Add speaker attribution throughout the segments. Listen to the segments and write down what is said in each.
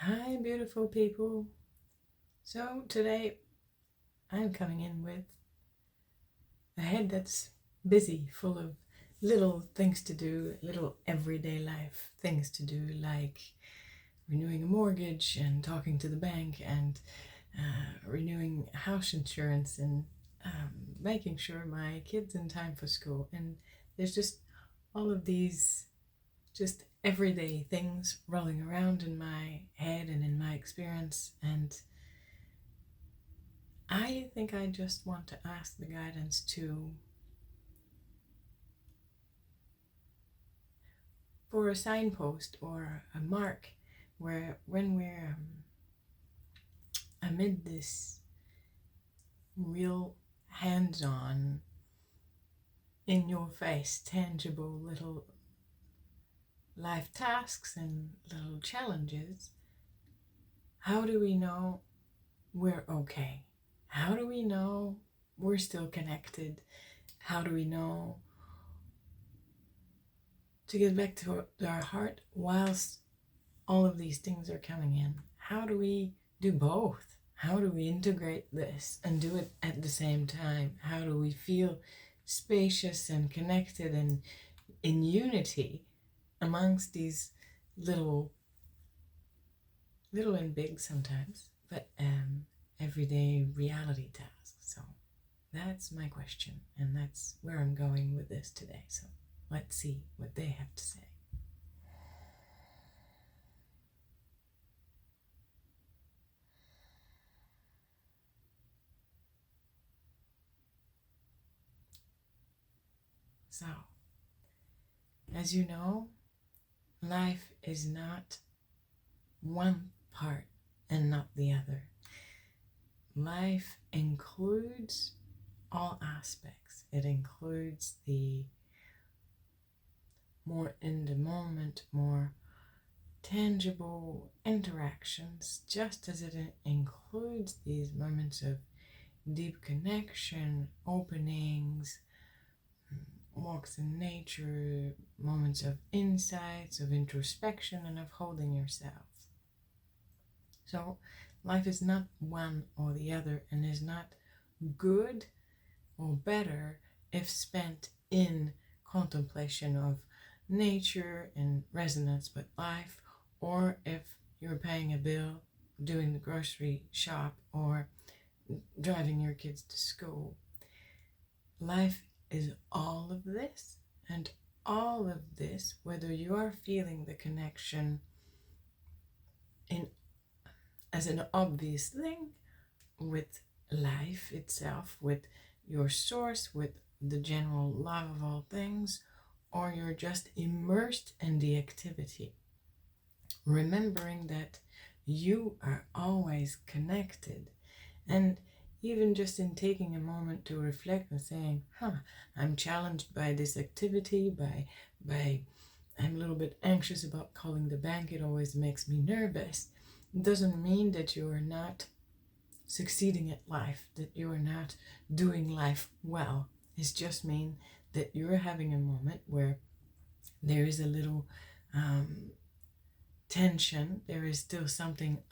Speaker 1: Hi, beautiful people. So today I'm coming in with a head that's busy, full of little things to do, little everyday life things to do, like renewing a mortgage and talking to the bank and renewing house insurance and making sure my kid's in time for school. And there's just all of these just everyday things rolling around in my head and in my experience, and I think I just want to ask the guidance for a signpost or a mark where when we're amid this real hands-on, in your face, tangible little life tasks and little challenges, how do we know we're okay? How do we know we're still connected? How do we know to get back to our heart whilst all of these things are coming in? How do we do both? How do we integrate this and do it at the same time? How do we feel spacious and connected and in unity amongst these little and big sometimes, but everyday reality tasks? So that's my question, and that's where I'm going with this today. So let's see what they have to say. So, as you know, life is not one part and not the other. Life includes all aspects. It includes the more in the moment, more tangible interactions, just as it includes these moments of deep connection, openings, walks in nature, moments of insights, of introspection, and of holding yourself. So life is not one or the other, and is not good or better if spent in contemplation of nature and resonance with life, or if you're paying a bill, doing the grocery shop, or driving your kids to school. Life is all of this, and all of this, whether you are feeling the connection in as an obvious thing with life itself, with your source, with the general love of all things, or you're just immersed in the activity, remembering that you are always connected. And even just in taking a moment to reflect and saying, I'm challenged by this activity, by I'm a little bit anxious about calling the bank, it always makes me nervous. It doesn't mean that you are not succeeding at life, that you are not doing life well. It just means that you're having a moment where there is a little tension, there is still something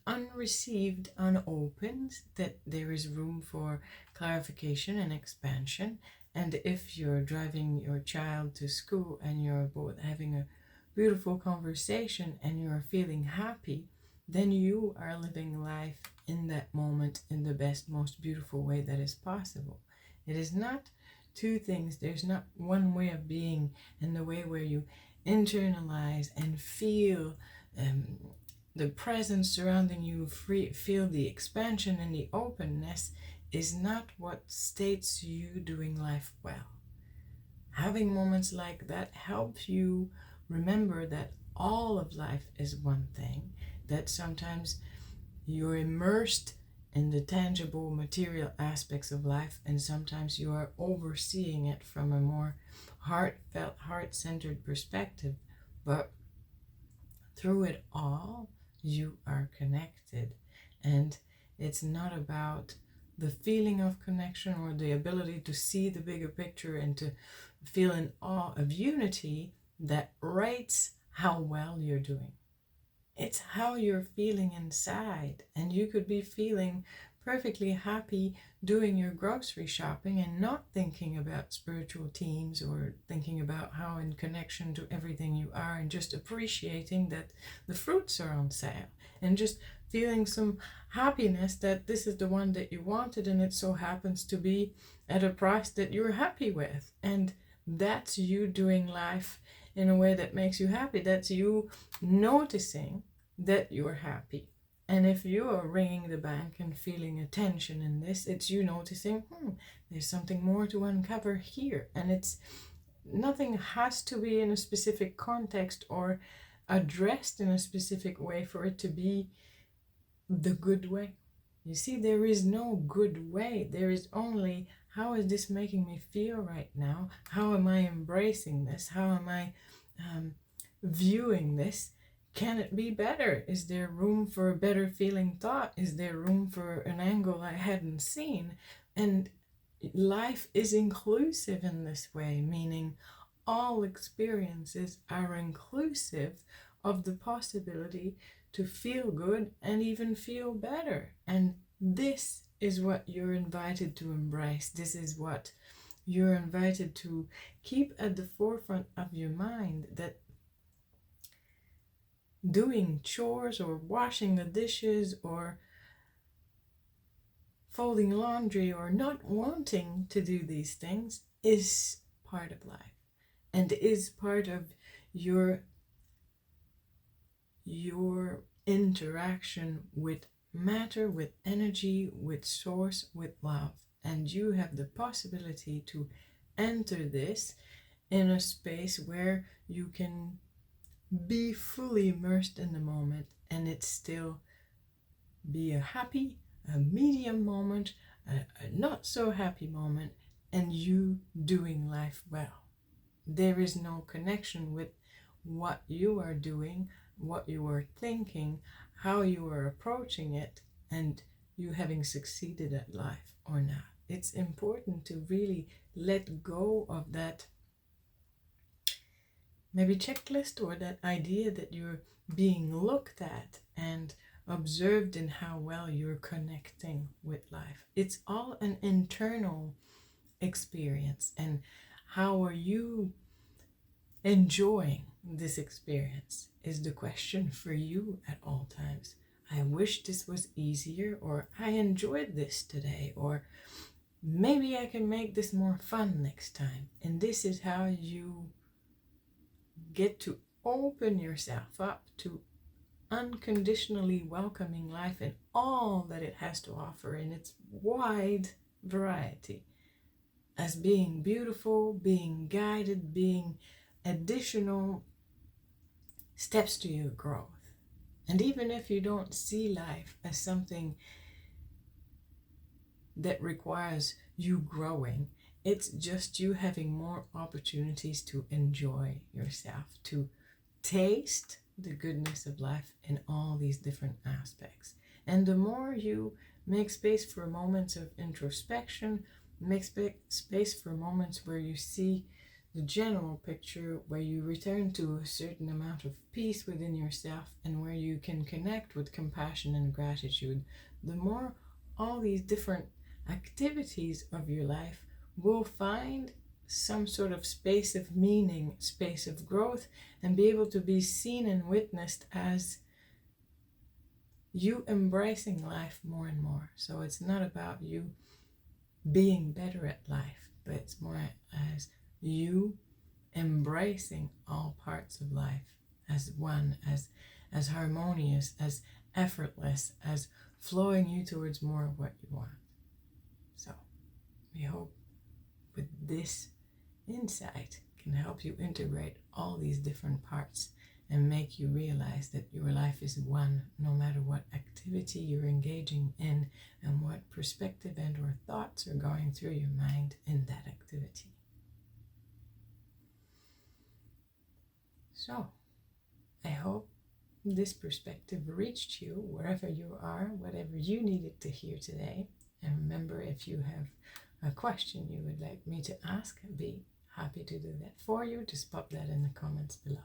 Speaker 1: unreceived, unopened, that there is room for clarification and expansion. And if you're driving your child to school and you're both having a beautiful conversation and you're feeling happy, then you are living life in that moment in the best, most beautiful way that is possible. It is not two things. There's not one way of being, and the way where you internalize and feel the presence surrounding you, feel the expansion and the openness, is not what states you doing life well. Having moments like that helps you remember that all of life is one thing, that sometimes you're immersed in the tangible material aspects of life, and sometimes you are overseeing it from a more heartfelt, heart-centered perspective. But through it all, you are connected. And it's not about the feeling of connection or the ability to see the bigger picture and to feel in awe of unity that rates how well you're doing. It's how you're feeling inside. And you could be feeling perfectly happy doing your grocery shopping and not thinking about spiritual themes or thinking about how in connection to everything you are, and just appreciating that the fruits are on sale and just feeling some happiness that this is the one that you wanted and it so happens to be at a price that you're happy with. And that's you doing life in a way that makes you happy. That's you noticing that you're happy. And if you are ringing the bank and feeling a tension in this, it's you noticing, there's something more to uncover here. And it's nothing has to be in a specific context or addressed in a specific way for it to be the good way. You see, there is no good way. There is only, how is this making me feel right now? How am I embracing this? How am I viewing this? Can it be better? Is there room for a better feeling thought? Is there room for an angle I hadn't seen? And life is inclusive in this way, meaning all experiences are inclusive of the possibility to feel good and even feel better. And this is what you're invited to embrace. This is what you're invited to keep at the forefront of your mind, that doing chores or washing the dishes or folding laundry or not wanting to do these things is part of life and is part of your interaction with matter, with energy, with source, with love. And you have the possibility to enter this in a space where you can be fully immersed in the moment, and it still be a happy, a medium moment, a not so happy moment, and you doing life well. There is no connection with what you are doing, what you are thinking, how you are approaching it, and you having succeeded at life or not. It's important to really let go of that maybe checklist or that idea that you're being looked at and observed in how well you're connecting with life. It's all an internal experience, and how are you enjoying this experience is the question for you at all times. I wish this was easier, or I enjoyed this today, or maybe I can make this more fun next time. And this is how you get to open yourself up to unconditionally welcoming life and all that it has to offer in its wide variety, as being beautiful, being guided, being additional steps to your growth. And even if you don't see life as something that requires you growing, it's just you having more opportunities to enjoy yourself, to taste the goodness of life in all these different aspects. And the more you make space for moments of introspection, make space for moments where you see the general picture, where you return to a certain amount of peace within yourself, and where you can connect with compassion and gratitude, the more all these different activities of your life will find some sort of space of meaning, space of growth, and be able to be seen and witnessed as you embracing life more and more. So it's not about you being better at life, but it's more as you embracing all parts of life as one, as harmonious, as effortless, as flowing you towards more of what you want. So we hope with this insight can help you integrate all these different parts and make you realize that your life is one, no matter what activity you're engaging in and what perspective and or thoughts are going through your mind in that activity. So I hope this perspective reached you wherever you are, whatever you needed to hear today. And remember, if you have a question you would like me to ask, I'd be happy to do that for you. Just pop that in the comments below.